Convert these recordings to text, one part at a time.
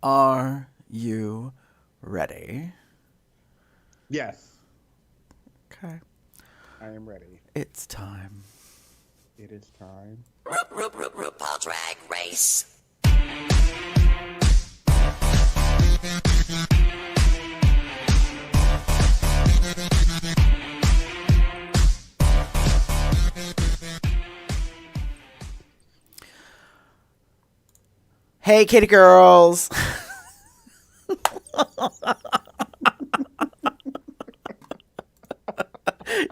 Are you ready? Yes, Okay. I am ready. It's time. It is time. RuPaul Drag Race. Hey, kitty girls.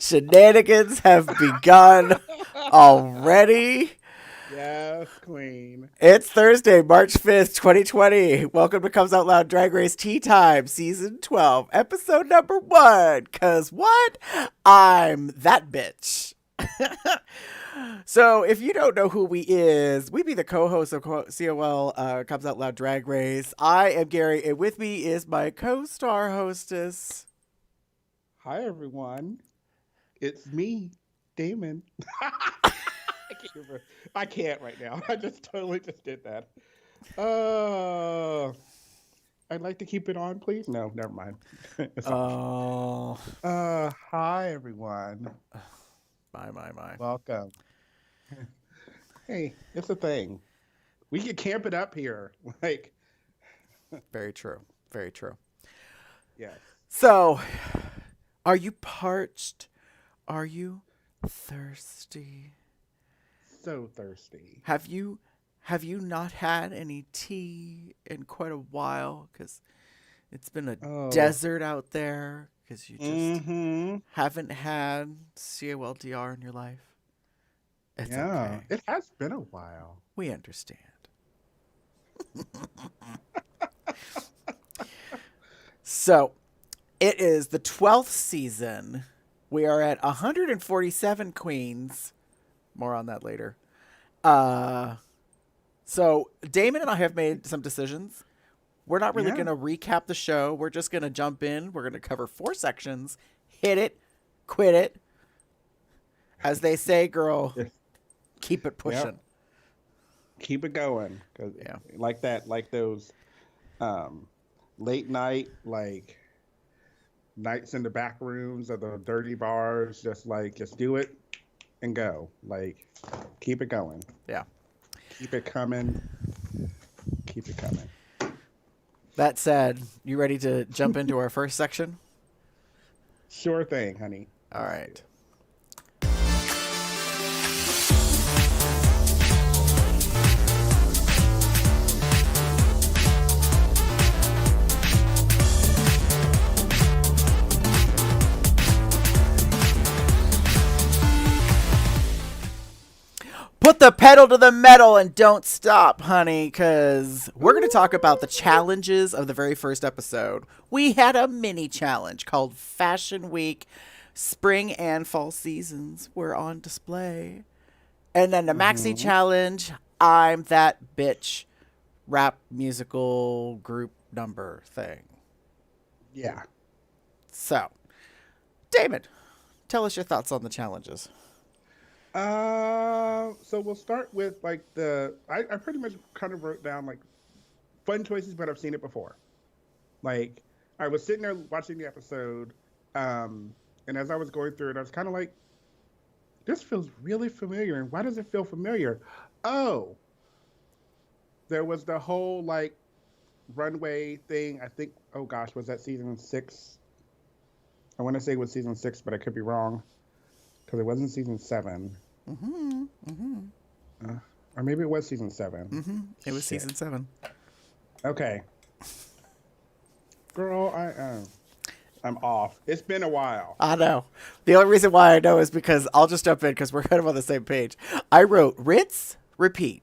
Shenanigans have begun already. Yes, Queen. It's Thursday, March 5th, 2020. Welcome to Comes Out Loud Drag Race Tea Time, Season 12, Episode number 1. Cause what? I'm that bitch. So, if you don't know who we is, we be the co-host of COL Comes Out Loud Drag Race. I am Gary, and with me is my co-star hostess. Hi, everyone. It's me, Damon. I can't right now. I just totally just did that. I'd like to keep it on, please. No, never mind. It's off. Hi, everyone. My. Welcome. Hey, it's a thing. We can camp it up here. Like, Very true. Very true. yes. So, are you parched? Are you thirsty? So thirsty. Have you not had any tea in quite a while? Because it's been a Oh. desert out there. Because you just Mm-hmm. haven't had COLDR in your life. It's Yeah. okay. It has been a while. We understand. So, it is the 12th season. We are at 147 queens. More on that later. So Damon and I have made some decisions. We're not really Yeah. going to recap the show. We're just going to jump in. We're going to cover 4 sections. Hit it, quit it. As they say, girl, Yes. keep it pushing. Yep. Keep it going. 'Cause Yeah. like that, like those late night, like nights in the back rooms of the dirty bars, just do it and go. Like, keep it going. Yeah. Keep it coming. Keep it coming. That said, you ready to jump into our first section? Sure thing, honey. All right. Put the pedal to the metal and don't stop, honey, because we're going to talk about the challenges of the very first episode. We had a mini challenge called Fashion Week. Spring and fall seasons were on display. And then the maxi challenge, I'm that bitch rap musical group number thing. Yeah. So, Damon, tell us your thoughts on the challenges. So we'll start with like I pretty much kind of wrote down like fun choices, but I've seen it before. Like, I was sitting there watching the episode, and as I was going through it, I was kind of like, this feels really familiar. And why does it feel familiar? Oh, there was the whole like runway thing. I think, oh gosh, was that season 6? I want to say it was season 6, but I could be wrong because it wasn't season 7. Or maybe it was season 7. It was Shit. season 7. Okay. Girl, I'm off. It's been a while. I know. The only reason why I know is because I'll just jump in because we're kind of on the same page. I wrote rinse, repeat.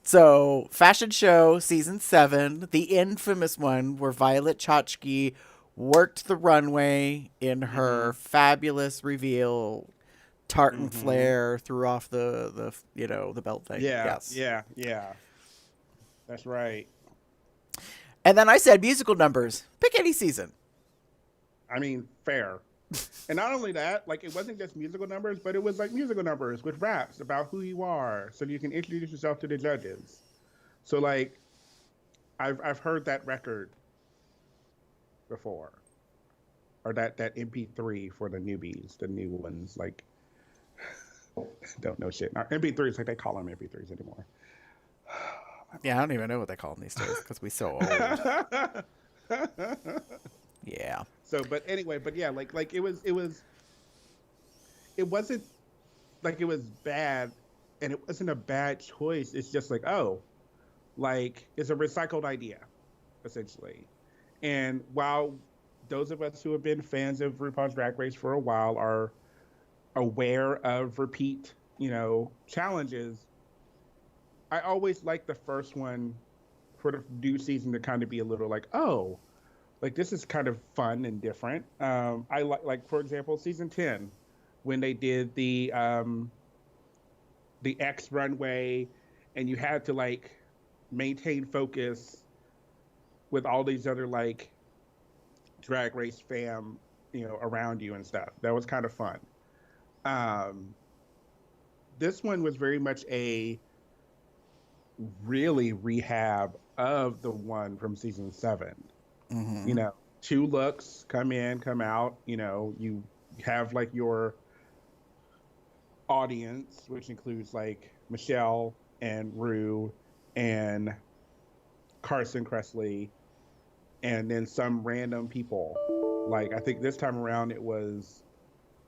So, fashion show season 7, the infamous one where Violet Chachki worked the runway in her fabulous reveal, tartan flare, threw off the belt thing. Yeah, Yes. yeah. That's right. And then I said musical numbers. Pick any season. I mean, fair. And not only that, like, it wasn't just musical numbers, but it was like musical numbers with raps about who you are, so you can introduce yourself to the judges. So like I've heard that record before, or that MP3 for the newbies, the new ones. Like don't know shit. Now, MP3s, like they call them MP3s anymore. Yeah, I don't even know what they call them these days because we so old. Yeah. So, but anyway, but yeah, like it wasn't like it was bad, and it wasn't a bad choice. It's just like, oh, like it's a recycled idea, essentially. And while those of us who have been fans of RuPaul's Drag Race for a while are aware of repeat, challenges, I always like the first one for the new season to kind of be a little like, oh, like this is kind of fun and different. I like for example, season 10 when they did the X runway, and you had to like maintain focus with all these other like drag race fam, around you and stuff. That was kind of fun. Um, this one was very much a really rehab of the one from season 7. Mm-hmm. Two looks, come in, come out. You have like your audience, which includes like Michelle and Rue and Carson Kressley, and then some random people. Like I think this time around it was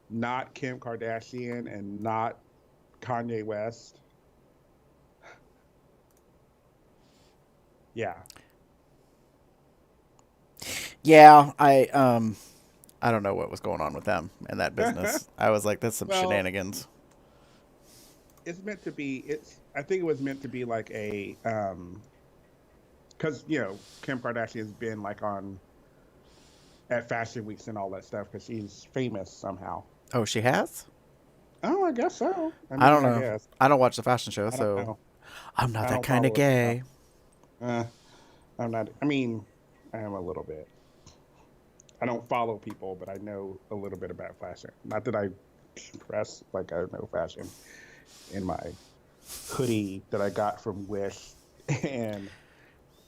not Kim Kardashian and not Kanye West. Yeah. Yeah, I don't know what was going on with them and that business. I was like, that's some Well, shenanigans. it's meant to be. I think it was meant to be like a because Kim Kardashian's been like on at fashion weeks and all that stuff because she's famous somehow. Oh, she has? Oh, I guess so. I I mean, don't I know. guess. I don't watch the fashion show, I don't so know. I'm not I that don't kind of follow it enough. gay. Uh, I'm not. I mean, I am a little bit. I don't follow people, but I know a little bit about fashion. Not that I dress like I know fashion in my hoodie that I got from Wish, and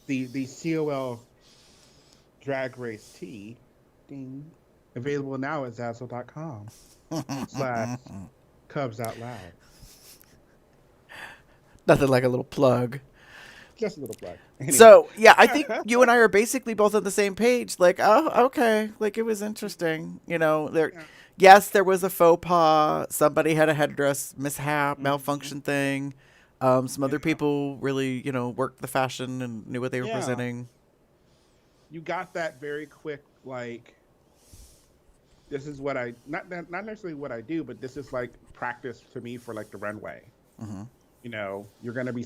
the COL Drag Race tee, ding, available now at Zazzle.com/Cubs Out Loud. Nothing like a little plug. Just a little plug. Anyway. So, yeah, I think you and I are basically both on the same page. Like, oh, okay. Like, it was interesting. Yeah. Yes, there was a faux pas. Somebody had a headdress mishap, Mm-hmm. malfunction thing. Some other Yeah. people really, worked the fashion and knew what they were Yeah. presenting. You got that very quick, like, this is what not necessarily what I do, but this is like practice to me for like the runway. Hmm.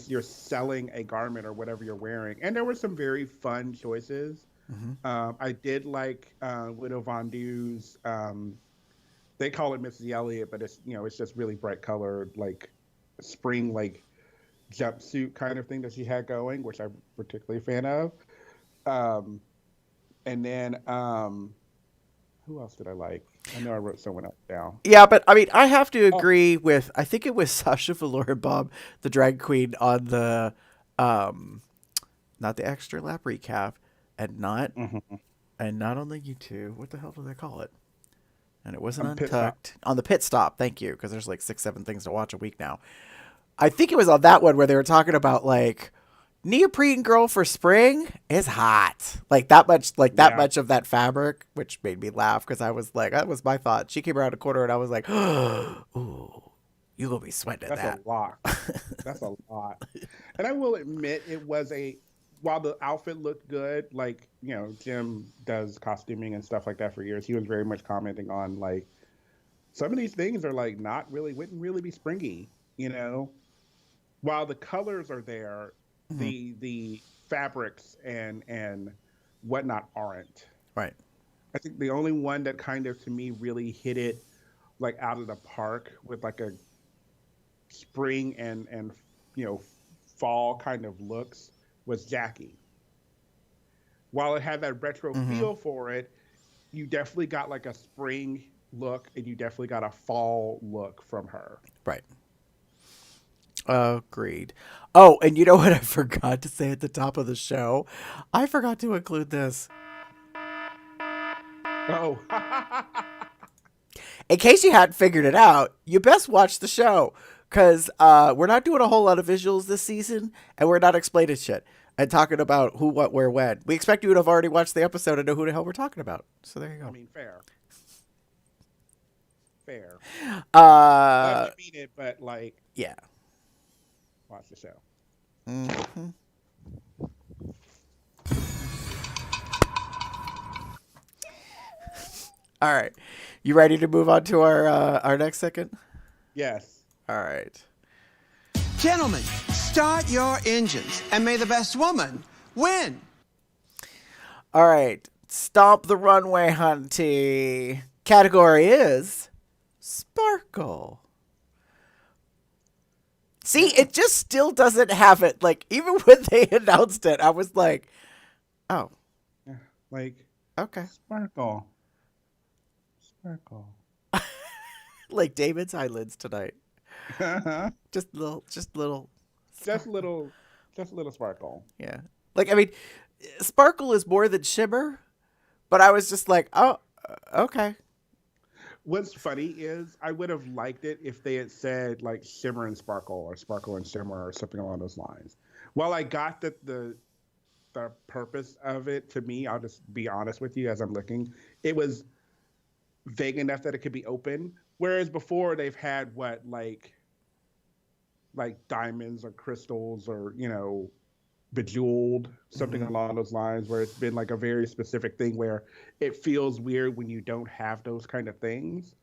You're selling a garment or whatever you're wearing, and there were some very fun choices. Hmm. I did like Widow Von Du's. They call it Mrs. Elliott, but it's just really bright colored, like spring like jumpsuit kind of thing that she had going, which I'm particularly a fan of. Um, and then who else did I like? I know I wrote someone else down. Yeah, but I mean, I have to Oh, agree with. I think it was Sasha Velour Bob, the drag queen, on the, um, not the extra lap recap, and not mhm. on the YouTube. What the hell do they call it? And it wasn't Pit stop. untucked on the pit stop. Thank you, because there's like 6, 7 things to watch a week now. I think it was on that one where they were talking about like neoprene girl for spring is hot. That Yeah, much of that fabric, which made me laugh because I was like, that was my thought. She came around a corner and I was like, ooh, you gonna be sweating that's a that. lot. That's a lot. And I will admit, while the outfit looked good, like Jim does costuming and stuff like that for years. He was very much commenting on like some of these things are like wouldn't really be springy. While the colors are there, Hmm. the fabrics and whatnot aren't. Right. I think the only one that kind of to me really hit it like out of the park with like a spring and you know fall kind of looks was Jackie. While it had that retro Hmm. feel for it, you definitely got like a spring look and you definitely got a fall look from her. Right. Agreed. Oh, and you know what I forgot to say at the top of the show? I forgot to include this. Oh. In case you hadn't figured it out, you best watch the show. Because we're not doing a whole lot of visuals this season, and we're not explaining shit and talking about who, what, where, when. We expect you to have already watched the episode and know who the hell we're talking about. So there you go. I mean, fair. Fair. Uh, Love to meet it, but like, yeah. watch the show. Mm-hmm. All right. You ready to move on to our next second? Yes. All right. Gentlemen, start your engines, and may the best woman win. All right. Stomp the runway, hunty. Category is sparkle. See, it just still doesn't have it. Like, even when they announced it, I was like, oh, Yeah. Like, okay. sparkle. Sparkle. Like Damon's eyelids tonight. just Just little. little sparkle. Yeah. Like, I mean, sparkle is more than shimmer, but I was just like, oh, okay. What's funny is I would have liked it if they had said like shimmer and sparkle or sparkle and shimmer or something along those lines. While I got that the purpose of it, to me, I'll just be honest with you as I'm looking, it was vague enough that it could be open. Whereas before they've had what like diamonds or crystals or, you know, bejeweled, something along those lines, where it's been like a very specific thing where it feels weird when you don't have those kind of things.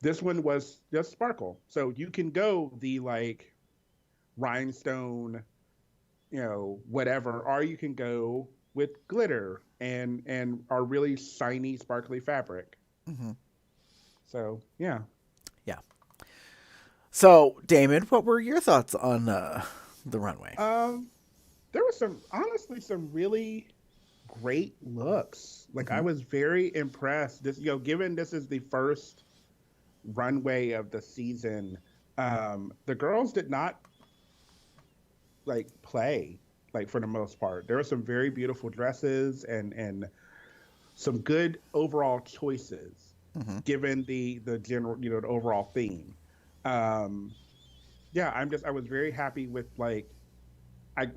This one was just sparkle. So you can go the like rhinestone, you know, whatever, or you can go with glitter and our really shiny, sparkly fabric. Mm-hmm. So yeah. Yeah. So, Damon, what were your thoughts on the runway? There was honestly some really great looks. Like I was very impressed. This, you know, given this is the first runway of the season, the girls did not like play, like, for the most part. There were some very beautiful dresses and some good overall choices, given the general, you know, the overall theme. Yeah, I was very happy with, like,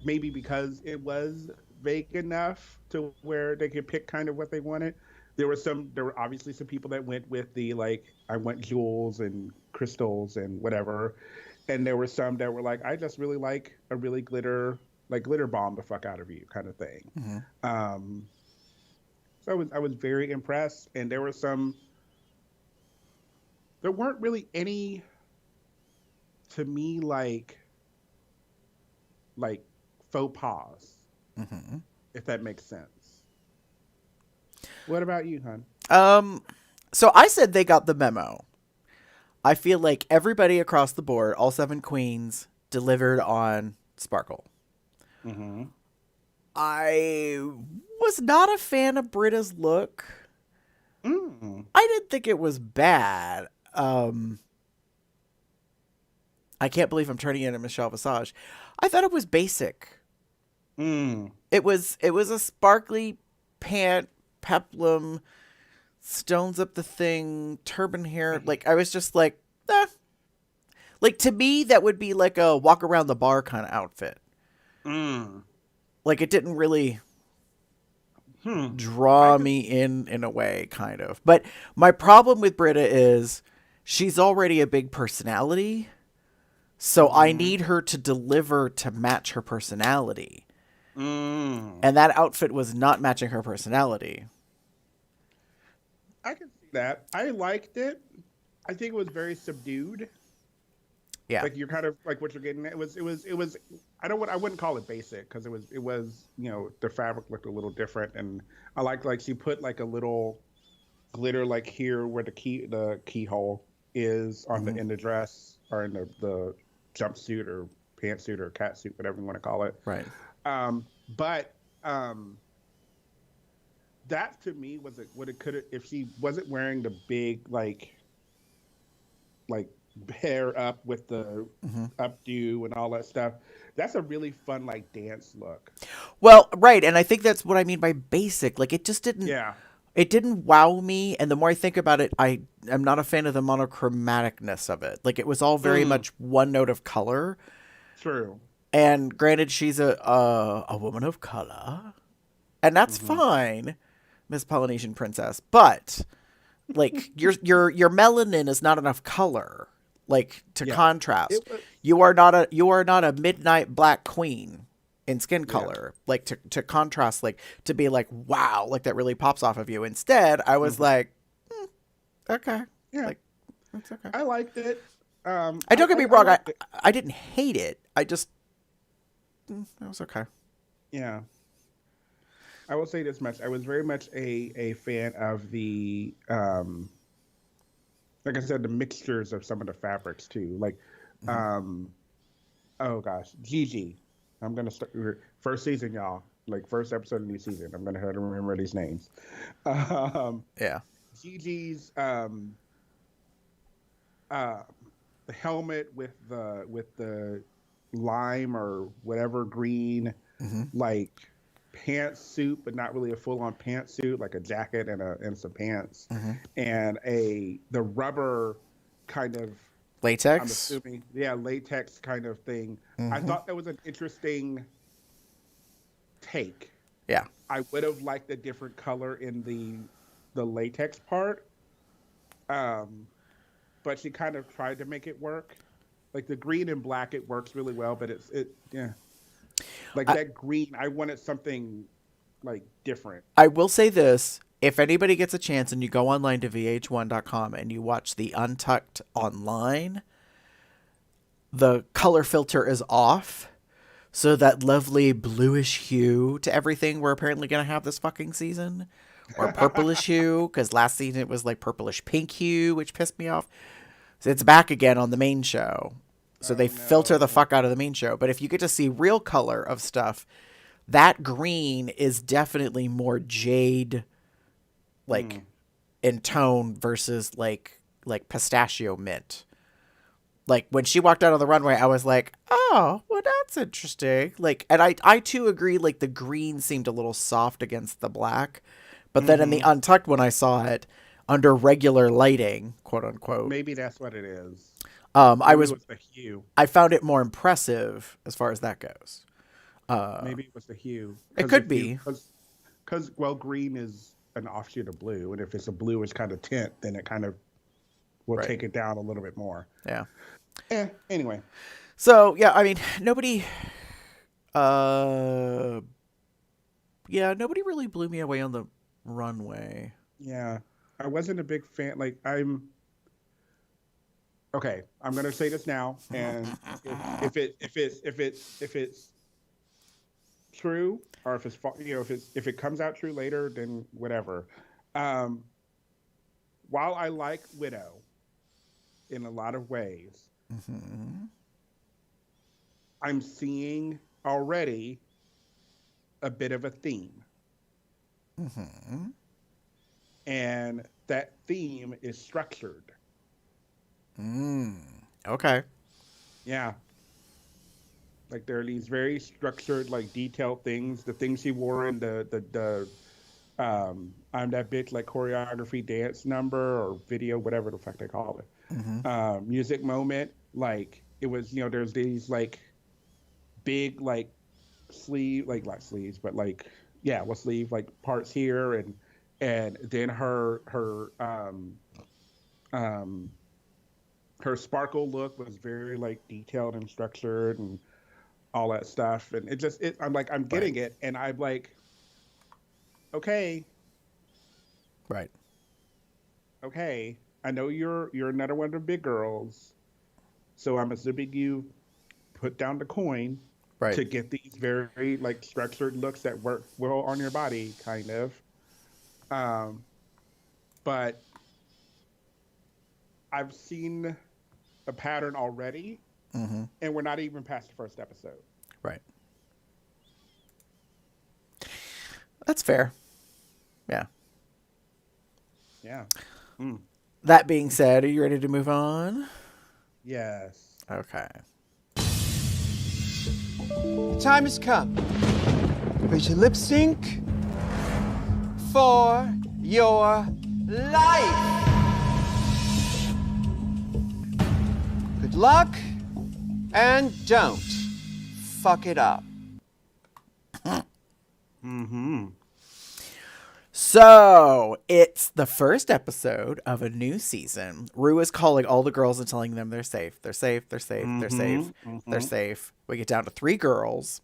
maybe because it was vague enough to where they could pick kind of what they wanted. There were obviously some people that went with the, like, I want jewels and crystals and whatever. And there were some that were like, I just really like a really glitter bomb the fuck out of you kind of thing. So I was very impressed. And there weren't really any, to me, like faux pas, if that makes sense. What about you, hon? So I said they got the memo. I feel like everybody across the board, all 7 queens, delivered on sparkle. I was not a fan of Britta's look. I didn't think it was bad. I can't believe I'm turning into Michelle Visage. I thought it was basic. It was a sparkly pant, peplum, stones up the thing, turban hair. Like, I was just like, eh. Like, to me, that would be like a walk around the bar kind of outfit. Like, it didn't really draw me in a way, kind of. But my problem with Britta is she's already a big personality. So I need her to deliver to match her personality. And that outfit was not matching her personality. I can see that. I liked it. I think it was very subdued. Yeah. Like, you're kind of like what you're getting at. It was I wouldn't call it basic, because it was, you know, the fabric looked a little different, and I like she put like a little glitter like here where the keyhole is on the in the dress, or in the jumpsuit or pantsuit or catsuit, whatever you want to call it. Right. But that to me was what it could have, if she wasn't wearing the big like hair up with the Mm-hmm. updo and all that stuff. That's a really fun like dance look. Well, right, and I think that's what I mean by basic. Like, it just didn't. Yeah. It didn't wow me, and the more I think about it, I am not a fan of the monochromaticness of it. Like, it was all very much one note of color. True. And granted, she's a woman of color, and that's fine, Miss Polynesian Princess. But like, your melanin is not enough color, like, to Yeah. contrast. It was, You are not a midnight black queen in skin color, like, to contrast, like, to be like, wow, like, that really pops off of you. Instead, I was like, okay, yeah. like, that's okay. I liked it. I don't get me wrong, liked it. I didn't hate it. I just that was okay. Yeah. I will say this much. I was very much a fan of the like I said, the mixtures of some of the fabrics too. Like oh gosh, Gigi. I'm gonna start first season, y'all. Like first episode of the new season. I'm gonna have to remember these names. Yeah. Gigi's the helmet with the lime or whatever green like pantsuit, but not really a full-on pantsuit, like a jacket and some pants, and the rubber kind of Latex. I'm assuming, yeah, latex kind of thing. I thought that was an interesting take. Yeah. I would have liked a different color in the latex part, but she kind of tried to make it work. Like the green and black, it works really well, but yeah. Like that green, I wanted something like different. I will say this. If anybody gets a chance and you go online to vh1.com and you watch the Untucked online, the color filter is off. So that lovely bluish hue to everything we're apparently going to have this fucking season. Or purplish hue, because last season it was like purplish pink hue, which pissed me off. So it's back again on the main show. So they filter the fuck out of the main show. But if you get to see real color of stuff, that green is definitely more jade, like, in tone versus like pistachio mint. Like when she walked out on the runway, I was like, oh, well, that's interesting. Like, and I too agree. Like the green seemed a little soft against the black, but then in the Untucked, when I saw it under regular lighting, quote unquote, Maybe that's what it is. I Maybe it was the hue. I found it more impressive as far as that goes. Maybe it was the hue. It could be. Because well, green is an offshoot of blue, and if it's a bluish kind of tint, then it kind of will take it down a little bit more. Yeah. Anyway. So yeah, I mean, nobody really blew me away on the runway. Yeah, I wasn't a big fan. Like I'm gonna say this now, and if it's true, or if it's if it comes out true later, then whatever. While I like Widow in a lot of ways, I'm seeing already a bit of a theme. And that theme is structured. Okay. Yeah. Like there are these very structured, like detailed things. The things she wore in the I'm That Bitch, like choreography dance number or video, whatever the fuck they call it. Music moment. Like it was, there's these like big like sleeve, like not sleeves, but like sleeve like parts here, and then her sparkle look was very like detailed and structured and all that stuff, and I'm like I'm getting it, and I'm like, okay, I know you're another one of the big girls, so I'm assuming you put down the coin to get these very like structured looks that work well on your body, kind of. But I've seen a pattern already, and we're not even past the first episode. Right. That's fair. Yeah. Yeah. That being said, are you ready to move on? Yes. Okay. The time has come for you to lip sync for your life. Good luck, and don't fuck it up. So it's the first episode of a new season. Rue is calling all the girls and telling them they're safe. They're safe. They're safe. They're safe. They're safe. We get down to 3 girls.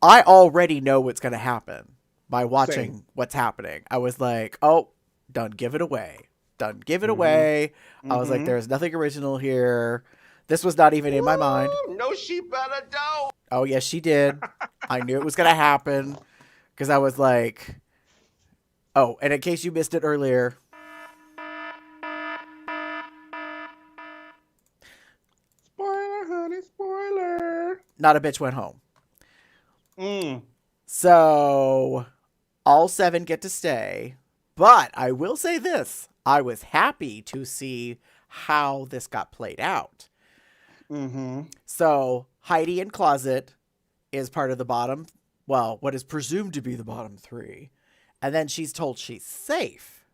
I already know what's going to happen by watching what's happening. I was like, oh, done. Give it away. Done. Give it away. I was like, there's nothing original here. This was not even in my mind. No, she better don't. Oh, yes, she did. I knew it was going to happen because I was like, oh, and in case you missed it earlier, Spoiler, honey, spoiler. not a bitch went home. So all 7 get to stay. But I will say this. I was happy to see how this got played out. So Heidi in closet is part of the bottom, well, what is presumed to be the bottom 3. And then she's told she's safe.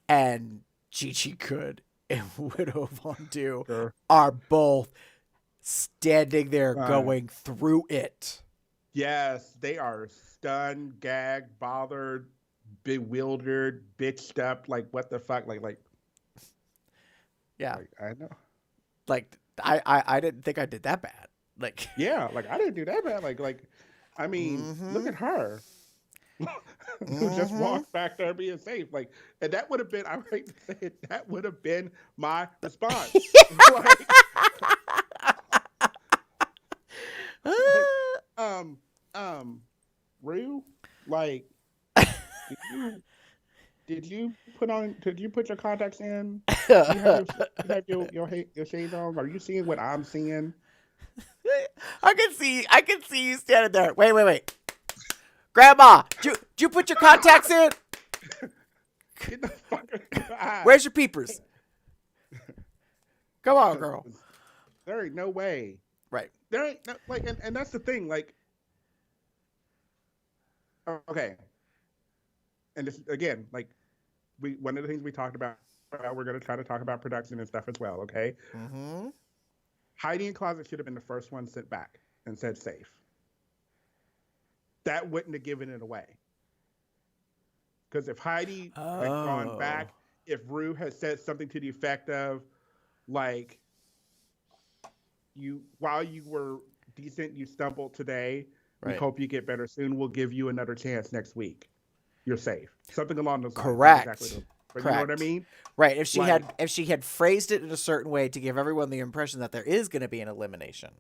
And Gigi Good and Widow Von Du are both standing there going through it. Yes, they are stunned, gagged, bothered, bewildered, bitched up. Like, what the fuck? Like, yeah. like, I know. Like, I didn't think I did that bad. Like, Yeah, like, I didn't do that bad. Like, I mean, look at her. Who just walked back there being safe. Like, and that would have been, I hate to say it, that would have been my response. Rue, like, did you put your contacts in? You have your shades on? Are you seeing what I'm seeing? I can see you standing there. Wait. Grandma, did you put your contacts in? Get the fuck out. Where's your peepers? Come on, girl. There ain't no way. Right. There ain't no, like, and that's the thing. Like, okay. And this again, like, one of the things we talked about, we're going to try to talk about production and stuff as well. Okay. Heidi in closet should have been the first one sent back and said safe. That wouldn't have given it away. Because if Heidi had gone back, if Rue had said something to the effect of, like, while you were decent, you stumbled today. We hope you get better soon. We'll give you another chance next week. You're safe. Something along those lines. Correct. Exactly. But you know what I mean? Right. If she had phrased it in a certain way to give everyone the impression that there is going to be an elimination.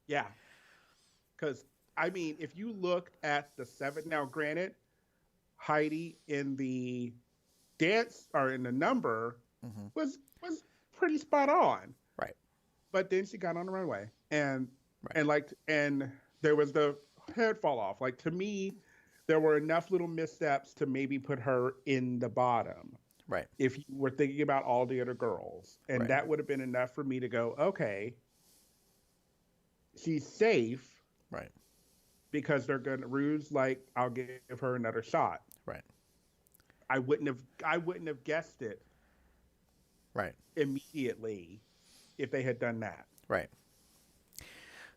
Yeah. Because, I mean, if you looked at the 7, now granted, Heidi in the dance or in the number was pretty spot on. Right. But then she got on the runway and there was the head fall off. Like, to me, there were enough little missteps to maybe put her in the bottom. Right. If you were thinking about all the other girls. And that would have been enough for me to go, okay, she's safe. Right. Because they're going to Rue's like, I'll give her another shot. Right. I wouldn't have guessed it. Right. Immediately if they had done that. Right.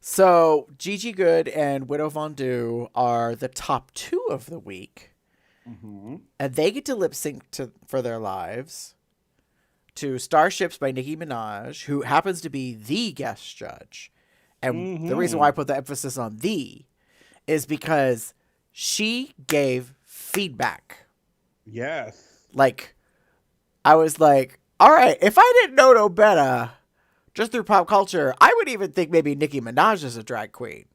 So Gigi Good and Widow Von Du are the top 2 of the week. And they get to lip sync for their lives to Starships by Nicki Minaj, who happens to be the guest judge. And the reason why I put the emphasis on the is because she gave feedback. Yes. Like, I was like, all right, if I didn't know no better, just through pop culture, I would even think maybe Nicki Minaj is a drag queen.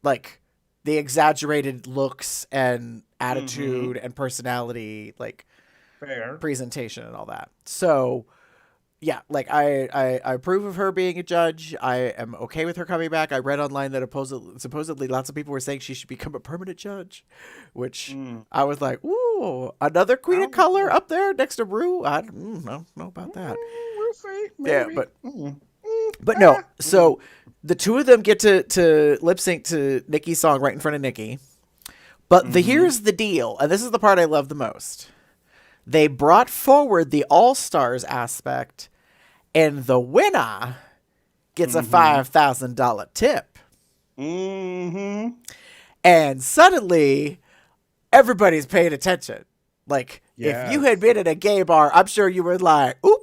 Like, the exaggerated looks and attitude and personality, like, fair presentation and all that. So, yeah, like, I approve of her being a judge. I am okay with her coming back. I read online that supposedly lots of people were saying she should become a permanent judge, which I was like, ooh, another queen of color up there next to Rue? I don't know about that. we'll see. Yeah, Maybe. but no. So the two of them get to lip sync to Nikki's song right in front of Nikki. But here's the deal, and this is the part I love the most. They brought forward the All-Stars aspect, and the winner gets a $5,000 tip. Mm-hmm. And suddenly, everybody's paying attention. Like, if you had been in a gay bar, I'm sure you were like, oop.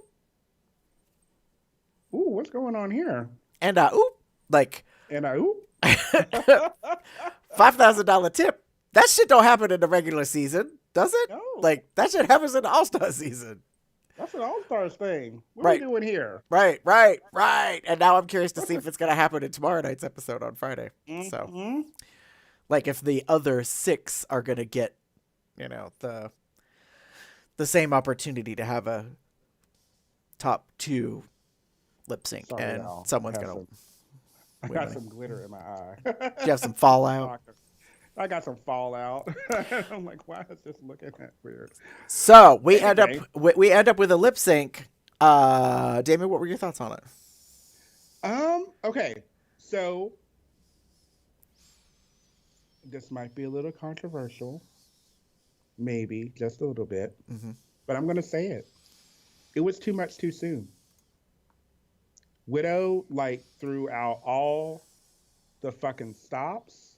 Ooh, what's going on here? And oop. Like, And ooh. $5,000 tip. That shit don't happen in the regular season, does it? No. Like, that shit happens in the All-Star season. That's an All-Stars thing. What Right. are we doing here? Right. And now I'm curious to see if it's going to happen in tomorrow night's episode on Friday. So, like, if the other 6 are going to get, you know, the same opportunity to have a top 2 lip sync, Sorry, and y'all. someone's going to I got some glitter in my eye. you have some fallout. I got some fallout. I'm like, why is this looking that weird? So we end Anyway. up with a lip sync. Damon, what were your thoughts on it? Okay. So this might be a little controversial. Maybe just a little bit. But I'm gonna say it. It was too much too soon. Widow, like, threw out all the fucking stops.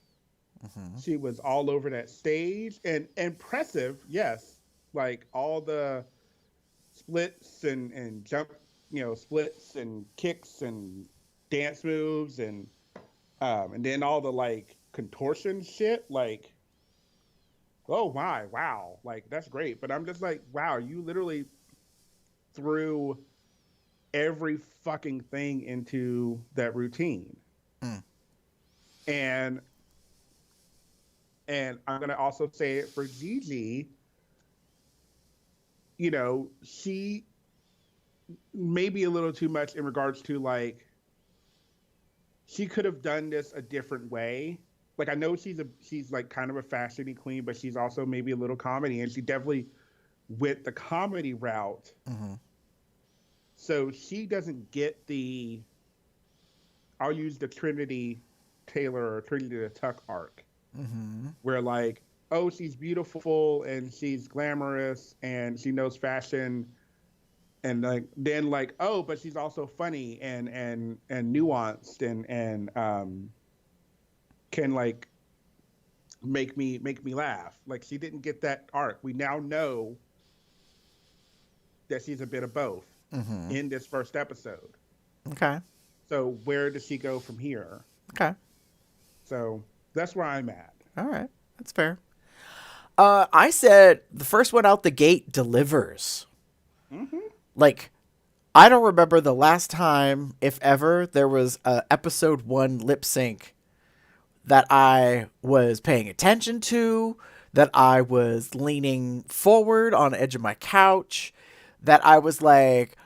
She was all over that stage, and impressive, yes. Like, all the splits and jump, splits and kicks and dance moves, and then all the, like, contortion shit. Like, oh my, wow, like, that's great. But I'm just like, wow, you literally threw every fucking thing into that routine. And I'm going to also say it for Gigi. She may be a little too much in regards to, like, she could have done this a different way. Like, I know she's like kind of a fashion-y queen, but she's also maybe a little comedy, and she definitely went the comedy route. So she doesn't get I'll use the Trinity Taylor or Trinity the Tuck arc. Where, like, oh, she's beautiful and she's glamorous and she knows fashion, and, like, then, like, oh, but she's also funny and nuanced and can, like, make me laugh. Like, she didn't get that arc. We now know that she's a bit of both in this first episode. Okay. So where does she go from here? Okay. So that's where I'm at. All right. That's fair. I said the first one out the gate delivers. Like, I don't remember the last time, if ever, there was a episode 1 lip sync that I was paying attention to, that I was leaning forward on the edge of my couch, that I was like,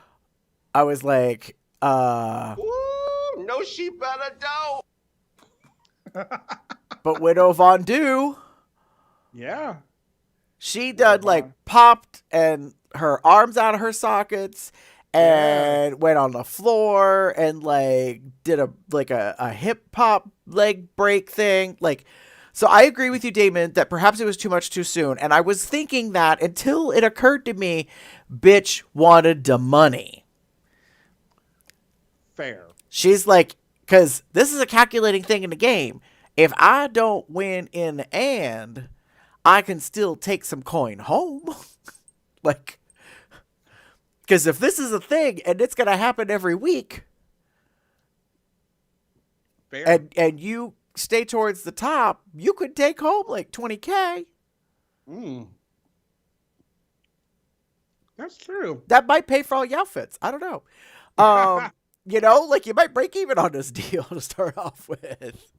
Ooh, no, she better don't. but Widow Von Du, Yeah. she done, like, popped and her arms out of her sockets and went on the floor and, like, did a hip hop leg break thing. Like, so I agree with you, Damon, that perhaps it was too much too soon. And I was thinking that until it occurred to me, bitch wanted the money. Fair. She's like, because this is a calculating thing in the game. If I don't win in the end, I can still take some coin home. Like, because if this is a thing and it's going to happen every week, Fair. and you stay towards the top, you could take home like $20K. That's true. That might pay for all your outfits. I don't know. Like, you might break even on this deal to start off with.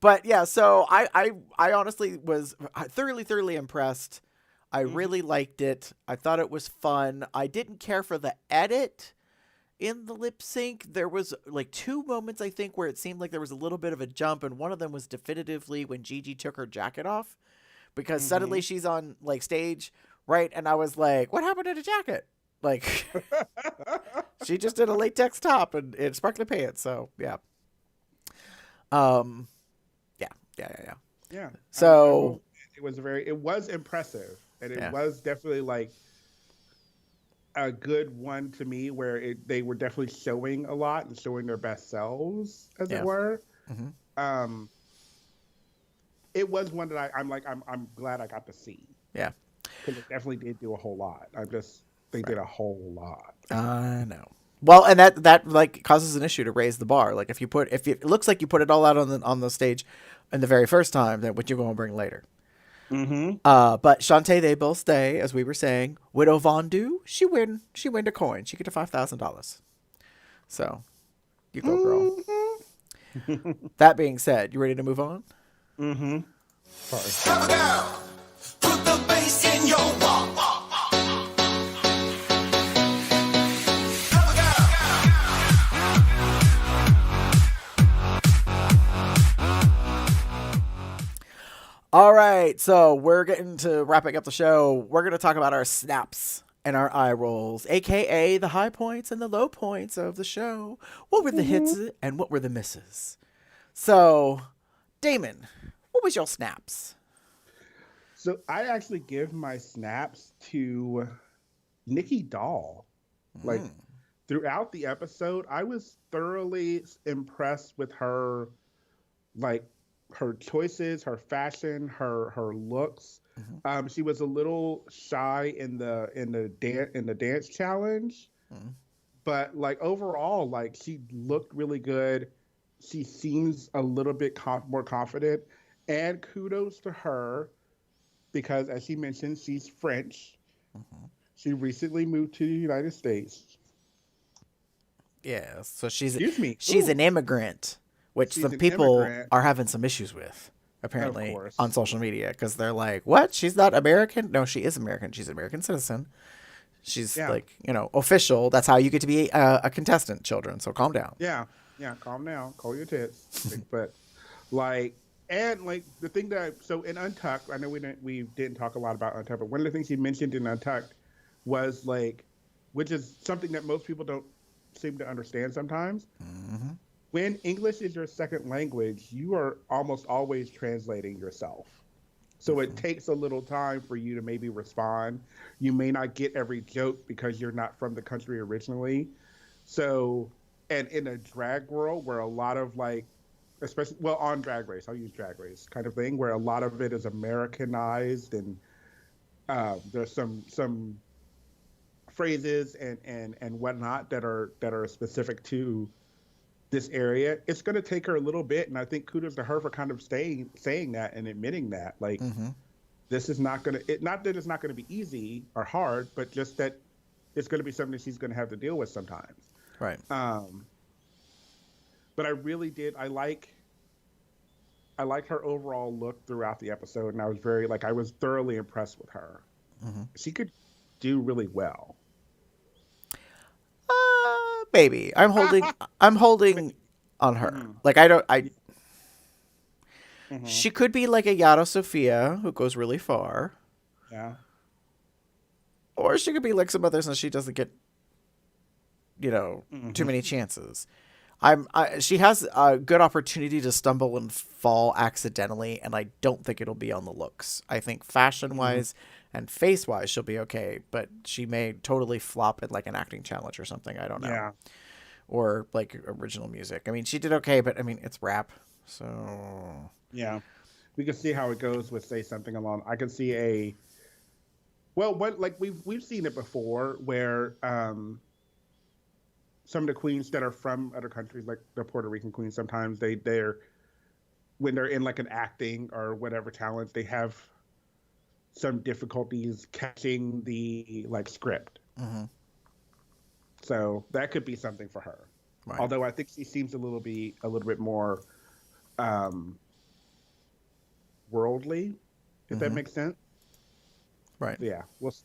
But yeah, so I honestly was thoroughly impressed. I really liked it. I thought it was fun. I didn't care for the edit in the lip sync. There was, like, 2 moments, I think, where it seemed like there was a little bit of a jump, and one of them was definitively when Gigi took her jacket off, because suddenly she's on, like, stage, right? And I was like, what happened to the jacket? Like, she just did a latex top and sparkly pants. So yeah. Um, yeah. Yeah. So It was impressive, and it Yeah. was definitely like a good one to me, where they were definitely showing a lot and showing their best selves, as Yeah. it were. Mhm. It was one that I'm glad I got to see, Yeah. because it definitely did do a whole lot. They did a whole lot. I know. Well, and that like causes an issue to raise the bar. Like if it looks like you put it all out on the stage in the very first time, then what you're going to bring later. Mm-hmm. But Shantae, they both stay, as we were saying. Widow Von Du, she win a coin. She get to $5,000. So, you go, girl. Mm-hmm. That being said, you ready to move on? Mm-hmm. Sorry. Come down. Put the bass in your walk. All right, so we're getting to wrapping up the show. We're going to talk about our snaps and our eye rolls, aka the high points and the low points of the show. What were the hits and what were the misses? So, Damon, what was your snaps? So I actually give my snaps to Nikki Doll. Like, throughout the episode, I was thoroughly impressed with her, like, her choices, her fashion, her looks. She was a little shy in the dance challenge, but like overall, like she looked really good. She seems a little bit more confident, and kudos to her, because as she mentioned, she's French. She recently moved to the United States. Yeah, so she's Excuse me. she's Ooh. an immigrant, which She's some an people immigrant. are having some issues with, apparently, course. on social media, because they're like, "What? She's not American? No, she is American. She's an American citizen. She's Yeah. like, official. That's how you get to be a contestant, children. So calm down." Yeah, calm down, call your tits. But like, and like the thing so in Untucked, I know we didn't talk a lot about Untucked, but one of the things you mentioned in Untucked was like, which is something that most people don't seem to understand sometimes. When English is your second language, you are almost always translating yourself. So it takes a little time for you to maybe respond. You may not get every joke because you're not from the country originally. So, and in a drag world where a lot of like, especially, well, on Drag Race, I'll use Drag Race kind of thing, where a lot of it is Americanized, and there's some phrases and whatnot that are specific to this area. It's going to take her a little bit, and I think kudos to her for kind of saying that and admitting that, like, this is not going to, not that it's not going to be easy or hard, but just that it's going to be something she's going to have to deal with sometimes. Right. But I really did. I like her overall look throughout the episode, and I was thoroughly impressed with her. She could do really well. Maybe I'm holding on her. Like she could be like a Yara Sofia who goes really far, Yeah. or she could be like some others and she doesn't get too many chances. She has a good opportunity to stumble and fall accidentally, and I don't think it'll be on the looks. I think fashion-wise and face-wise she'll be okay, but she may totally flop at like an acting challenge or something. I don't know. Yeah. Or like original music. I mean, she did okay, but I mean, it's rap, so Yeah. We can see how it goes with, say, something along. I can see we've seen it before, where some of the queens that are from other countries, like the Puerto Rican queens, sometimes they're when they're in like an acting or whatever challenge, they have some difficulties catching the like script. So that could be something for her. Right. Although I think she seems a little bit more worldly, if that makes sense. Right. Yeah, we'll see.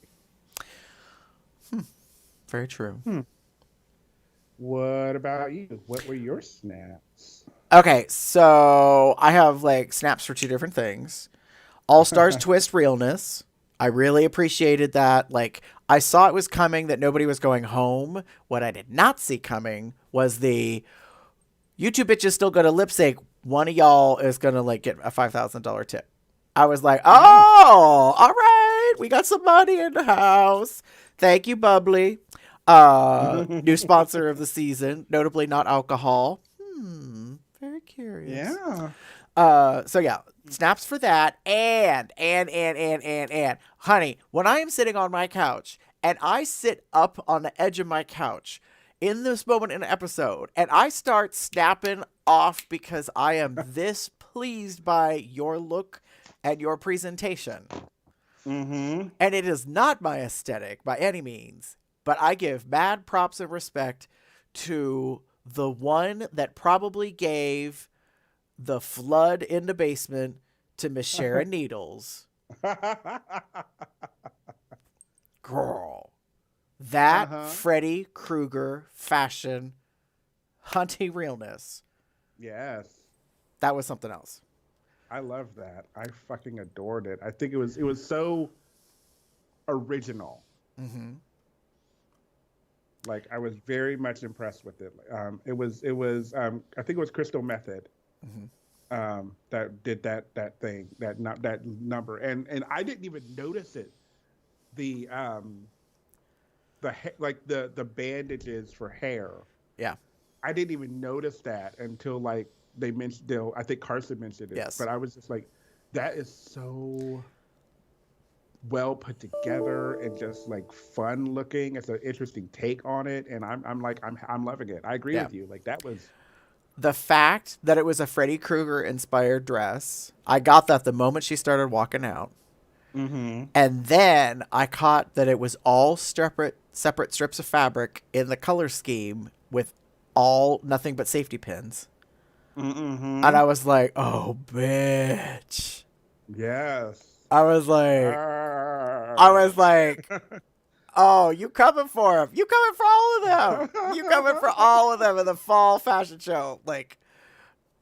Very true. What about you? What were your snaps? Okay, so I have like snaps for two different things. All Stars Twist realness. I really appreciated that. Like, I saw it was coming that nobody was going home. What I did not see coming was the you two bitches still going to lip sync. One of y'all is going to like get a $5,000 tip. I was like, oh, all right. We got some money in the house. Thank you, Bubbly. New sponsor of the season, notably not alcohol. Very curious. Yeah. So yeah, snaps for that. And, honey, when I am sitting on my couch and I sit up on the edge of my couch in this moment in an episode and I start snapping off because I am this pleased by your look and your presentation. Mm-hmm. And it is not my aesthetic by any means, but I give mad props and respect to the one that probably gave the flood in the basement to Miss Sharon Needles. Girl. That Freddy Krueger fashion hunting realness. Yes. That was something else. I love that. I fucking adored it. I think it was so original. Mm-hmm. Like I was very much impressed with it. It was I think it was Crystal Method that did that thing, that number, and I didn't even notice it. The bandages for hair. Yeah. I didn't even notice that until like they mentioned. I think Carson mentioned it. Yes. But I was just like, that is so well put together and just like fun looking. It's an interesting take on it, and I'm loving it. I agree with you. Like that was the fact that it was a Freddy Krueger inspired dress. I got that the moment she started walking out. Mm-hmm. And then I caught that it was all separate strips of fabric in the color scheme with nothing but safety pins. Mm-hmm. And I was like, oh, bitch. Yes. I was like, oh, you coming for them. You coming for all of them. You coming for all of them in the fall fashion show. Like,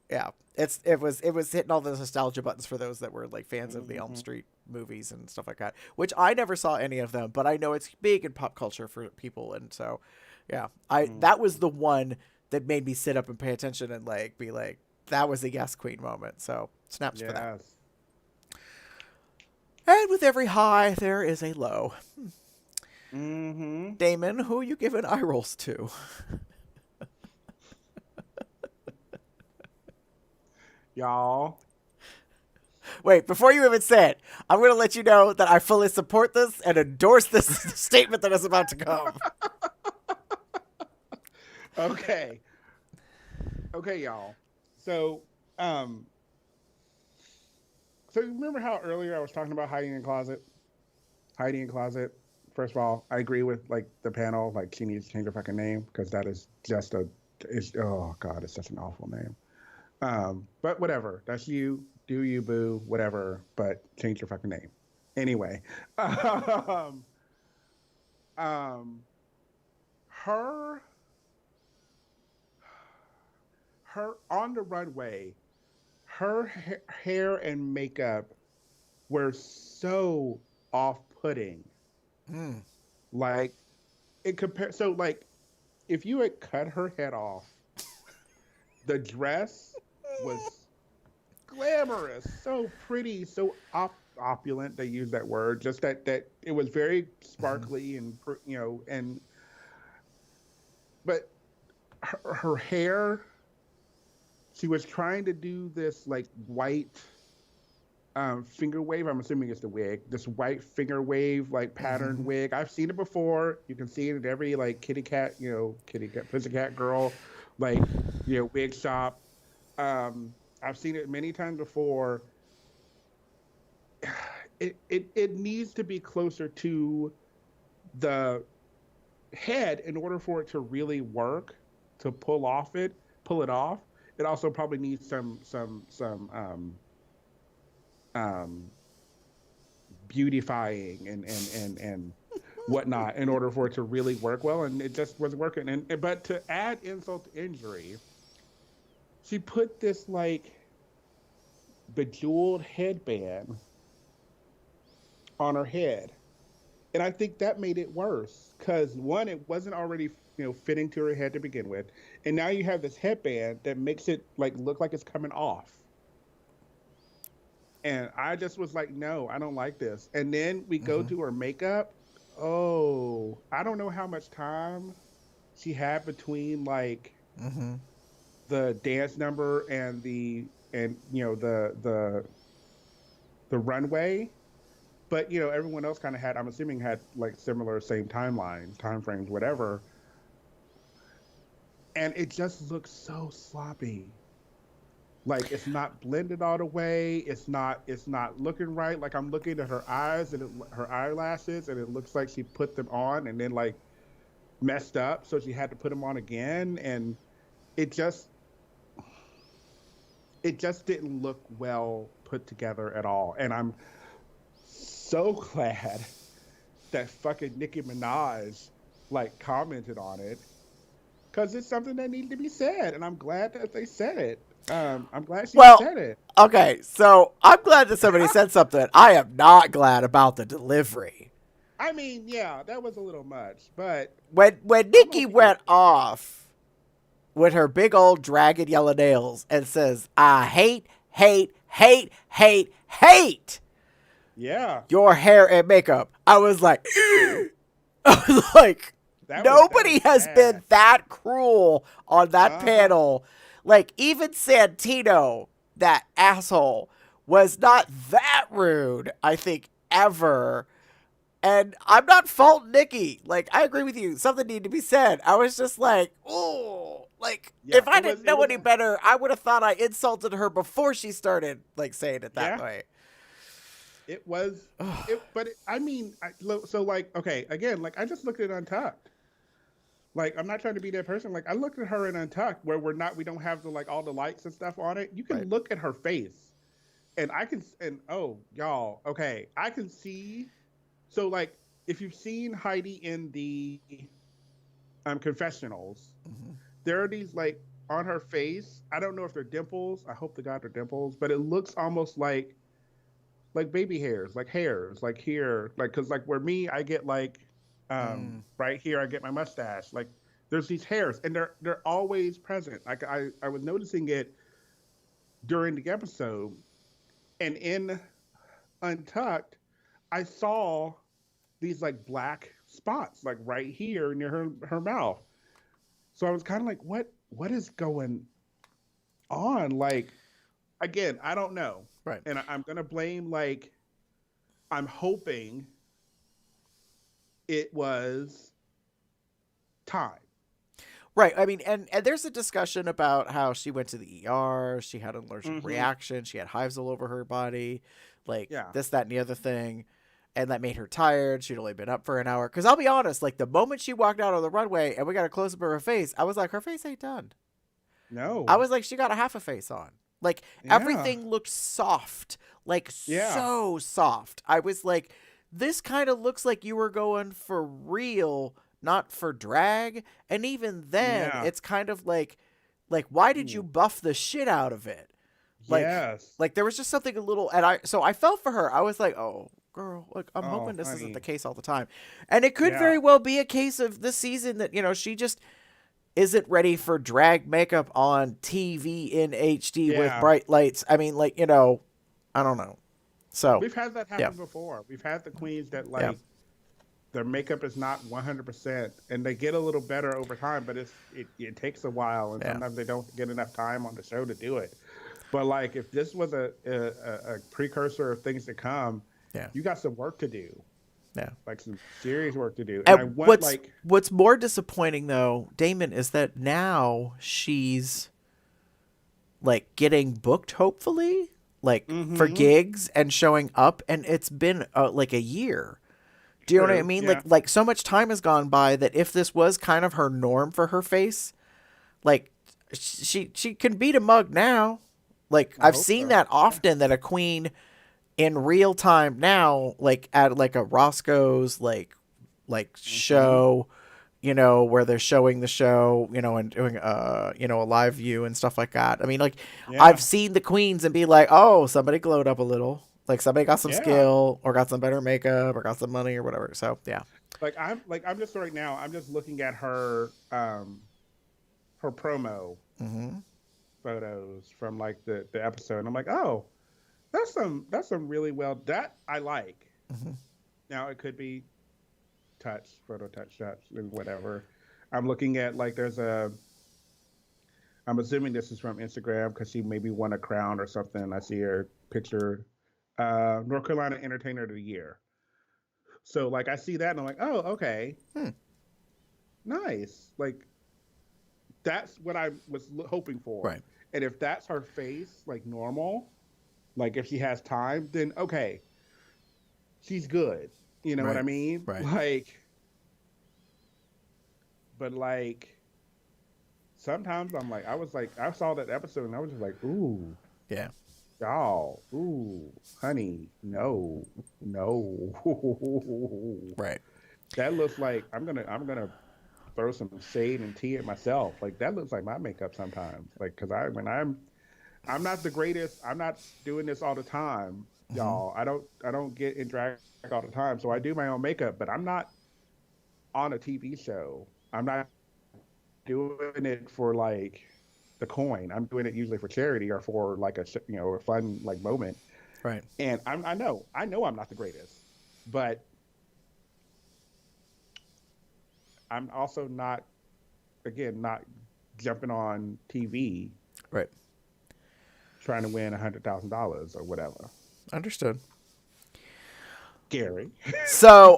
yeah, it was hitting all the nostalgia buttons for those that were like fans of the Elm Street movies and stuff like that, which I never saw any of them, but I know it's big in pop culture for people. And so, yeah, that was the one that made me sit up and pay attention and like be like, that was a yes queen moment. So snaps for that. And with every high, there is a low. Mm-hmm. Damon, who are you giving eye rolls to? Y'all. Wait, before you even say it, I'm going to let you know that I fully support this and endorse this statement that is about to come. Okay, y'all. So remember how earlier I was talking about hiding in closet? Hiding in closet. First of all, I agree with like the panel. Like she needs to change her fucking name because that is just oh god, it's such an awful name. But whatever. That's you. Do you, boo? Whatever. But change your fucking name. Anyway, her on the runway, her hair and makeup were so off-putting. Like it compared. So like, if you had cut her head off, the dress was glamorous, so pretty, so opulent. They use that word. Just that it was very sparkly and but her hair. She was trying to do this like white finger wave. I'm assuming it's the wig. This white finger wave like patterned wig. I've seen it before. You can see it at every like kitty cat, pussycat girl, like wig shop. I've seen it many times before. It needs to be closer to the head in order for it to really work, to pull it off. It also probably needs some beautifying and whatnot in order for it to really work well, and it just wasn't working. But to add insult to injury, she put this like bejeweled headband on her head, And I think that made it worse because one, it wasn't already fitting to her head to begin with, and now you have this headband that makes it like look like it's coming off. And I just was like, no, I don't like this. And then we go to her makeup. Oh, I don't know how much time she had between like the dance number and the runway. But everyone else kind of had, I'm assuming, had like similar same timelines, time frames, whatever. And it just looks so sloppy. Like it's not blended all the way. It's not looking right. Like I'm looking at her eyes and her eyelashes, and it looks like she put them on and then like messed up, so she had to put them on again. And it just didn't look well put together at all. And I'm so glad that fucking Nicki Minaj like commented on it, because it's something that needed to be said, and I'm glad that they said it. I'm glad she said it. Okay, so I'm glad that somebody said something. I am not glad about the delivery. I mean, yeah, that was a little much, but when Nicki went off with her big old dragon yellow nails and says, "I hate, hate, hate, hate, hate." Yeah. Your hair and makeup. I was like, I was like, nobody has been that cruel on that panel. Like, even Santino, that asshole, was not that rude, I think, ever. And I'm not faulting Nicki. Like, I agree with you. Something needed to be said. I was just like, oh, like, if I didn't know any better, I would have thought I insulted her before she started, like, saying it that way. It was, I mean, so like, okay, again, like I just looked at Untucked. Like, I'm not trying to be that person. Like, I looked at her in Untucked where we don't have all the lights and stuff on it. You can look at her face and oh, y'all, okay, I can see. So like, if you've seen Heidi in the confessionals, there are these like on her face. I don't know if they're dimples. I hope to God they're dimples, but it looks almost like baby hairs, like here, like, cause like where me, I get like, right here, I get my mustache. Like there's these hairs and they're always present. Like I was noticing it during the episode, and in Untucked, I saw these like black spots, like right here near her mouth. So I was kind of like, what is going on? Like, again, I don't know. Right. And I'm going to blame, like, I'm hoping it was time. Right. I mean, and there's a discussion about how she went to the ER. She had an allergic reaction. She had hives all over her body. Like, this, that, and the other thing. And that made her tired. She'd only been up for an hour. Because I'll be honest, like, the moment she walked out on the runway and we got a close-up of her face, I was like, her face ain't done. No. I was like, she got a half a face on. Like, everything looked soft. Like, so soft. I was like, this kind of looks like you were going for real, not for drag. And even then, it's kind of like, why did you buff the shit out of it? Like, like there was just something a little, and I felt for her. I was like, oh, girl, look, I'm hoping this isn't the case all the time. And it could very well be a case of this season that, she just isn't ready for drag makeup on TV in HD with bright lights. I mean, like, I don't know. So we've had that happen before. We've had the queens that like their makeup is not 100% and they get a little better over time, but it takes a while, and sometimes they don't get enough time on the show to do it. But like, if this was a precursor of things to come, you got some work to do. Yeah, like some serious work to do. And what's more disappointing though, Damon, is that now she's like getting booked, hopefully, like for gigs and showing up, and it's been like a year. Do you know what I mean? Yeah. Like so much time has gone by that if this was kind of her norm for her face, like she can beat a mug now. Like I've seen that often, that a queen in real time now, like at like a Roscoe's like show, where they're showing the show, and doing a live view and stuff like that. I mean, like I've seen the queens and be like, oh, somebody glowed up a little. Like somebody got some Yeah. skill or got some better makeup or got some money or whatever. So yeah. I'm just right now. I'm just looking at her promo Mm-hmm. photos from like the episode, and I'm like, oh, that's some really well that I like. Mm-hmm. Now it could be photo touch shots and whatever. I'm looking at like there's a. I'm assuming this is from Instagram because she maybe won a crown or something. I see her picture, North Carolina Entertainer of the Year. So like I see that and I'm like, oh, okay, Hmm. nice. Like that's what I was hoping for. Right. And if that's her face, like normal, like if she has time, then okay, she's good. You know what I Right. mean? Right. Like, but like sometimes I'm like, I saw that episode and I was just like, ooh, Yeah. y'all, ooh, honey, no, no. Right. That looks like I'm gonna throw some shade and tea at myself. Like that looks like my makeup sometimes. Like because I'm not the greatest. I'm not doing this all the time, Mm-hmm. y'all. I don't get in drag all the time. So I do my own makeup, but I'm not on a TV show. I'm not doing it for like the coin. I'm doing it usually for charity or for like a fun like moment. Right. And I know I'm not the greatest, but I'm also not, again, not jumping on TV Right. trying to win $100,000 or whatever. Understood. Gary. So,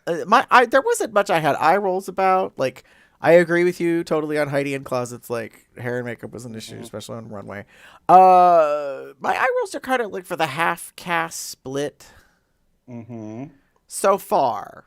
there wasn't much I had eye rolls about. Like, I agree with you totally on Heidi and Closet's like hair and makeup was an issue, especially on Runway. My eye rolls are kind of like for the half cast split Mm-hmm. so far.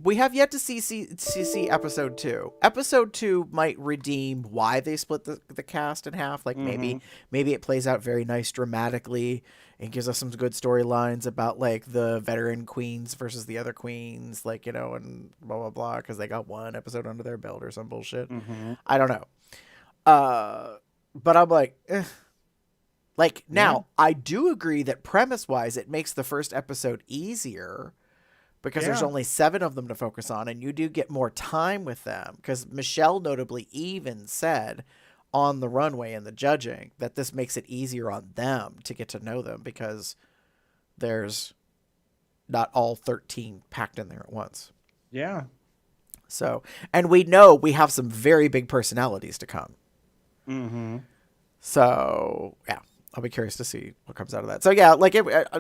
We have yet to see episode 2. Episode 2 might redeem why they split the cast in half. Like maybe it plays out very nice dramatically and gives us some good storylines about like the veteran queens versus the other queens, like, and blah blah blah, because they got one episode under their belt or some bullshit. Mm-hmm. I don't know. But I'm like, eh. Like now, I do agree that premise wise, it makes the first episode easier. Because there's only 7 of them to focus on, and you do get more time with them. Because Michelle notably even said on the runway in the judging that this makes it easier on them to get to know them because there's not all 13 packed in there at once. Yeah. So, and we know we have some very big personalities to come. Mm-hmm. So, yeah. I'll be curious to see what comes out of that. So yeah, like the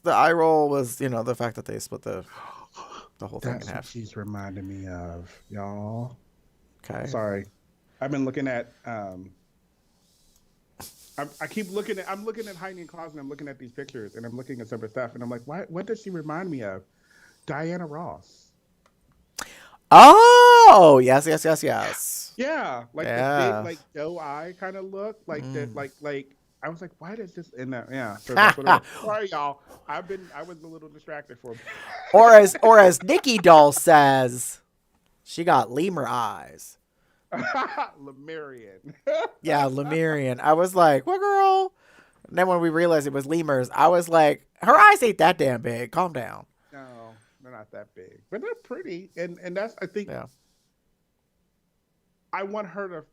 eye roll was, the fact that they split the whole thing That's in what half. she's reminding me of, y'all. Okay. Sorry. I've been looking at I keep looking at Heidi and Claus and I'm looking at these pictures and I'm looking at some of her stuff and I'm like, what does she remind me of? Diana Ross. Oh, yes. Yeah, like the big, like doe eye kind of look, like that, like I was like, why does this in that? Yeah, so that's what sorry, y'all. I was a little distracted for. Or as Nikki Doll says, she got lemur eyes. Lemurian. Yeah, Lemurian. I was like, what girl? And then when we realized it was lemurs, I was like, her eyes ain't that damn big. Calm down. No, they're not that big, but they're pretty, and that's I think. Yeah. I want her to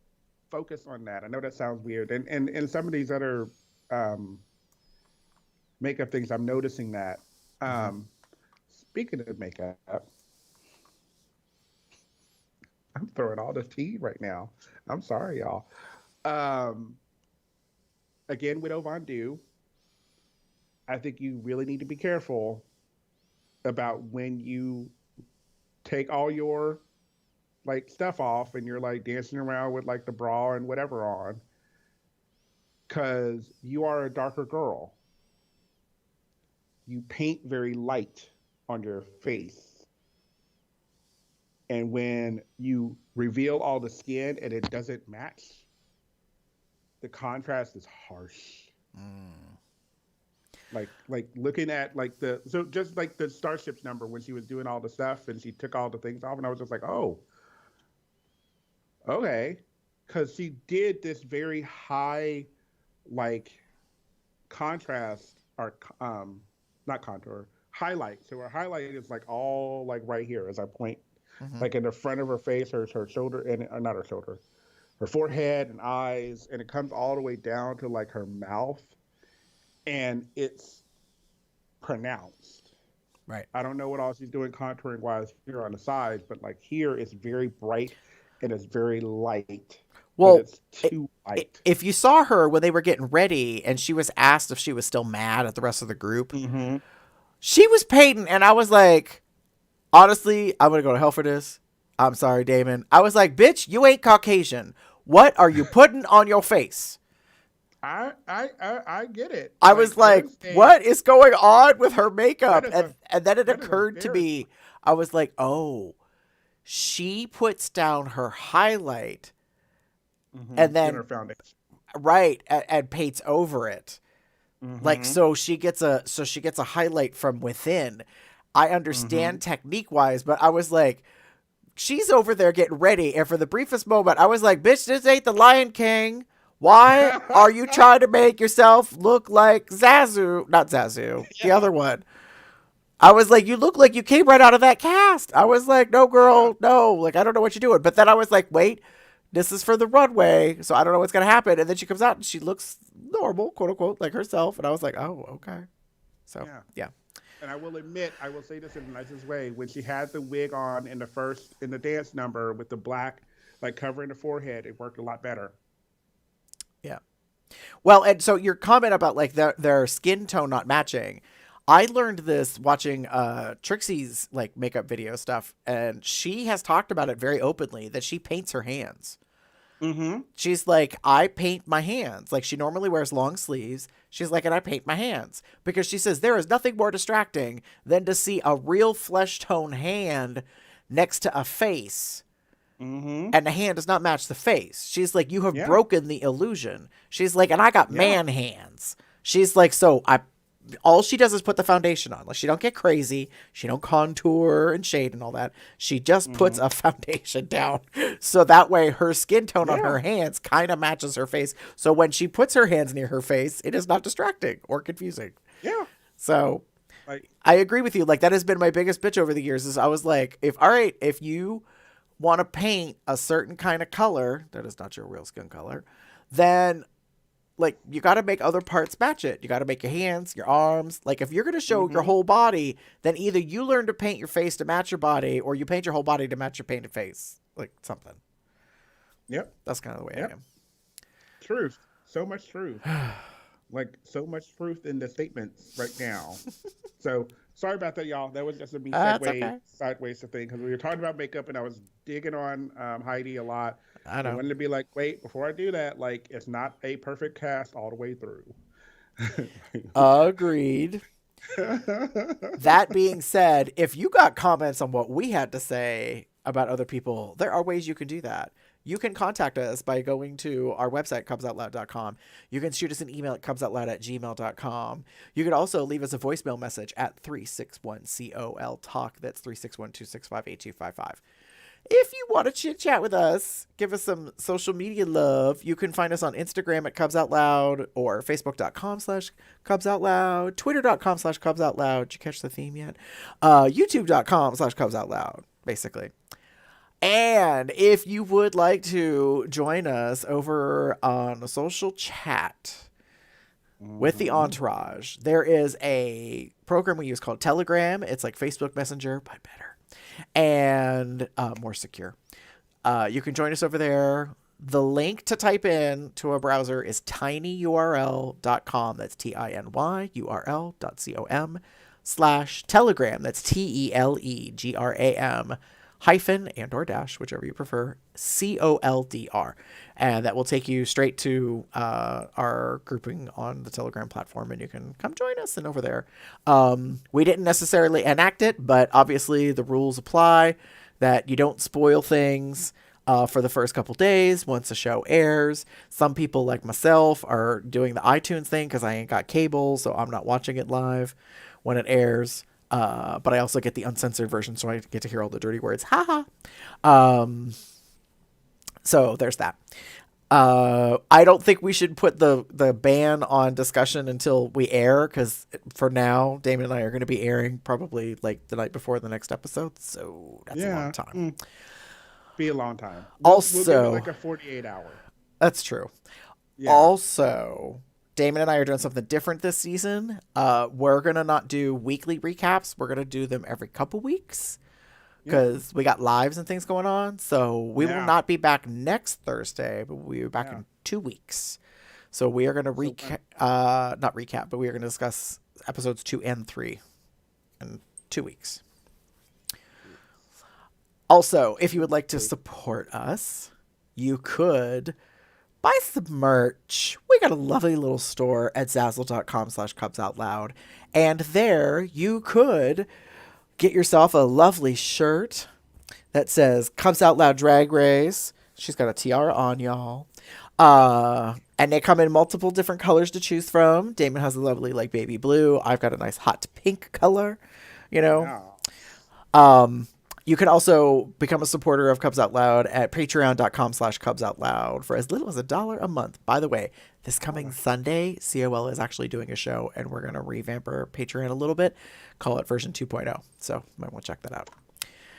focus on that. I know that sounds weird, and some of these other makeup things, I'm noticing that. Speaking of makeup, I'm throwing all the tea right now. I'm sorry, y'all. Again, Widow Von Du, I think you really need to be careful about when you take all your like stuff off and you're like dancing around with like the bra and whatever on, because you are a darker girl. You paint very light on your face, and when you reveal all the skin and it doesn't match, the contrast is harsh. Like looking at like just like the Starships number when she was doing all the stuff and she took all the things off and I was just like, oh, okay, because she did this very high, like contrast our not contour, highlight. So her highlight is like all like right here as I point, like in the front of her face, her shoulder, and not her shoulder, her forehead and eyes, and it comes all the way down to like her mouth, and it's pronounced. Right. I don't know what all she's doing contouring wise here on the sides, but like here it's very bright and it's very light. Well, but it's too light. if you saw her when they were getting ready and she was asked if she was still mad at the rest of the group, she was painting, and I was like, honestly, I'm going to go to hell for this. I'm sorry, Damon. I was like, bitch, you ain't Caucasian. What are you putting on your face? I get it. I was like, what is going on with her makeup? And then it occurred to me, I was like, oh, she puts down her highlight and then her foundation. Right, and paints over it. Like, so she gets a highlight from within. I understand technique wise, but I was like, she's over there getting ready, and for the briefest moment I was like, bitch, this ain't the Lion King. Why are you trying to make yourself look like Zazu? Not Zazu, the other one. I was like, you look like you came right out of that cast. I was like, no, girl, no. Like, I don't know what you're doing. But then I was like, wait, this is for the runway, so I don't know what's going to happen. And then she comes out and she looks normal, quote unquote, like herself. And I was like, oh, okay. So, yeah. And I will admit, I will say this in the nicest way. When she had the wig on in the dance number with the black, like covering the forehead, it worked a lot better. Yeah. Well, and so your comment about like their skin tone not matching, I learned this watching Trixie's like makeup video stuff, and she has talked about it very openly that she paints her hands. She's like, I paint my hands. Like, she normally wears long sleeves. She's like, and I paint my hands because she says there is nothing more distracting than to see a real flesh tone hand next to a face. And the hand does not match the face. She's like, you have broken the illusion. She's like, and I got man hands. She's like, so all she does is put the foundation on. Like, she don't get crazy. She don't contour and shade and all that. She just puts a foundation down. So that way her skin tone on her hands kind of matches her face. So when she puts her hands near her face, it is not distracting or confusing. Yeah. So I agree with you. Like, that has been my biggest bitch over the years is I was like, if you want to paint a certain kind of color that is not your real skin color, then like, you got to make other parts match it. You got to make your hands, your arms. Like, if you're going to show your whole body, then either you learn to paint your face to match your body, or you paint your whole body to match your painted face. Like, something. Yep. That's kind of the way I am. Truth. So much truth. Like, so much truth in the statements right now. So, sorry about that, y'all. That was just a me sideways thing, because we were talking about makeup, and I was digging on Heidi a lot. I wanted to be like, wait, before I do that, like, it's not a perfect cast all the way through. Agreed. That being said, if you got comments on what we had to say about other people, there are ways you can do that. You can contact us by going to our website, cubsoutloud.com. You can shoot us an email at cubsoutloud@gmail.com. You can also leave us a voicemail message at 361-COL-TALK. That's 361-265-8255. If you want to chit-chat with us, give us some social media love. You can find us on Instagram at Cubs Out Loud, or Facebook.com/Cubs Out Loud, Twitter.com/Cubs Out Loud. Did you catch the theme yet? YouTube.com/Cubs Out Loud, basically. And if you would like to join us over on a social chat with the entourage, there is a program we use called Telegram. It's like Facebook Messenger, but better and more secure. You can join us over there. The link to type in to a browser is tinyurl.com. That's tinyurl.com/telegram. That's TELEGRAM -and/or dash, whichever you prefer, COLDR. And that will take you straight to our grouping on the Telegram platform, and you can come join us and over there. We didn't necessarily enact it, but obviously the rules apply that you don't spoil things for the first couple days once a show airs. Some people like myself are doing the iTunes thing because I ain't got cable, so I'm not watching it live when it airs. But I also get the uncensored version, so I get to hear all the dirty words. Haha. So there's that. I don't think we should put the ban on discussion until we air, because for now, Damon and I are going to be airing probably like the night before the next episode, so that's a long time. Be a long time. We'll give it like a 48-hour. That's true. Yeah. Also, Damon and I are doing something different this season. We're going to not do weekly recaps. We're going to do them every couple weeks because we got lives and things going on. So we will not be back next Thursday, but we'll be back in 2 weeks. So we are going to not recap, but we are going to discuss episodes 2 and 3 in 2 weeks. Also, if you would like to support us, you could buy some merch. We got a lovely little store at Zazzle.com/CubsOutLoud. And there you could get yourself a lovely shirt that says Cubs Out Loud Drag Race. She's got a tiara on, y'all. And they come in multiple different colors to choose from. Damon has a lovely like baby blue. I've got a nice hot pink color, you know. Wow. You can also become a supporter of Cubs Out Loud at patreon.com/CubsOutLoud for as little as $1 a month. By the way, this coming Sunday, COL is actually doing a show, and we're going to revamp our Patreon a little bit, call it version 2.0. So you might want to check that out.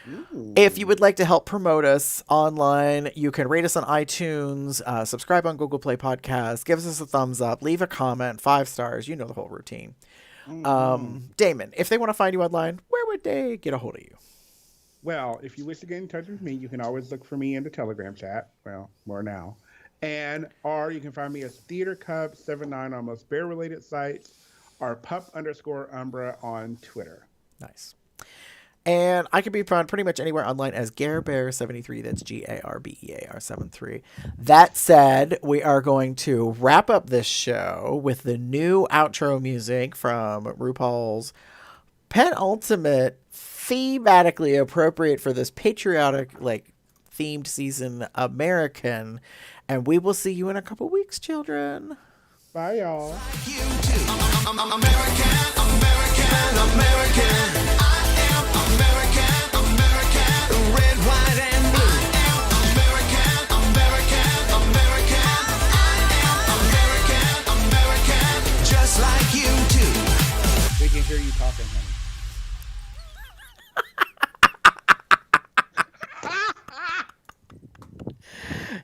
Ooh. If you would like to help promote us online, you can rate us on iTunes, subscribe on Google Play Podcasts, give us a thumbs up, leave a comment, 5 stars. You know the whole routine. Damon, if they want to find you online, where would they get a hold of you? Well, if you wish to get in touch with me, you can always look for me in the Telegram chat. Well, more now. Or you can find me as Theater Cub 79 on most bear-related sites, or pup_Umbra on Twitter. Nice. And I can be found pretty much anywhere online as GareBear73. That's GARBEAR73. That said, we are going to wrap up this show with the new outro music from RuPaul's penultimate, thematically appropriate for this patriotic, like, themed season, American. And we will see you in a couple weeks, children. Bye, y'all. You too. I'm American, American, American. I am American, American. Red, white, and blue. I am American, American, American. I am American, American. Just like you too. We can hear you talking, honey.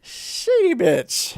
Shady bitch.